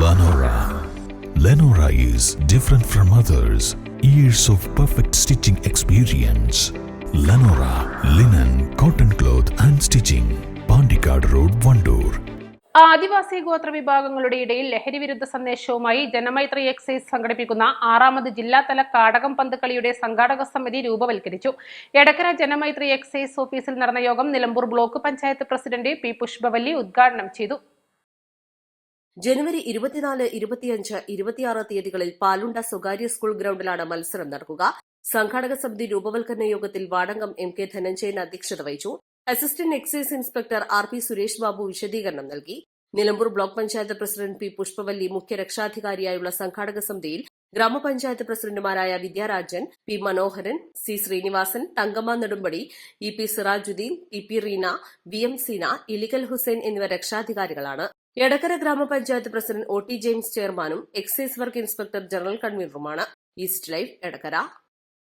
Lenora. Lenora is different from others. Years of perfect stitching experience. Lenora linen, cotton cloth and stitching. Pandikad Road, Vandoor. ആദിവാസി ഗോത്ര വിഭാഗങ്ങളുടെ ഇടയിൽ ലഹരിവിരുദ്ധ സന്ദേശവുമായി Janamaithri excise സംഘടിപ്പിക്കുന്ന 6ാമത് ജില്ലാതല കാടകം പന്ത് കളിയുടെ സംഘാടക സമിതി രൂപവൽക്കരിച്ചു. എടക്കര ജനമൈത്രി എക്സൈസ് ഓഫീസിൽ നടന്ന യോഗം Nilambur block panchayat president P Pushpavalli ഉദ്ഘാടനം ചെയ്തു. ജനുവരി 24, 25, 26 തീയതികളിൽ പാലുണ്ട സ്വകാര്യ സ്കൂൾ ഗ്രൌണ്ടിലാണ് മത്സരം നടക്കുക. സംഘാടക സമിതി രൂപവൽക്കരണ യോഗത്തിൽ വാടങ്കം എം കെ ധനഞ്ജയൻ അധ്യക്ഷത വഹിച്ചു. Assistant excise inspector R P Suresh Babu വിശദീകരണം നൽകി. Nilambur block panchayat president P Pushpavalli മുഖ്യ രക്ഷാധികാരിയായുള്ള സംഘാടക സമിതിയിൽ ഗ്രാമപഞ്ചായത്ത് പ്രസിഡന്റുമാരായ Vidyarajan, P Manoharan, C Sreenivasan, Thankamma Nedumpadi, E P Sirajuddin, E P Reena, V M Seena, Ilikkal Hussain എന്നിവർ രക്ഷാധികാരികളാണ്. Edakkara gramapanchayat president O T James ചെയർമാനും എക്സൈസ് വർക്ക് ഇൻസ്പെക്ടർ ജനറൽ കൺവീനറുമാണ്. East live, Edakkara.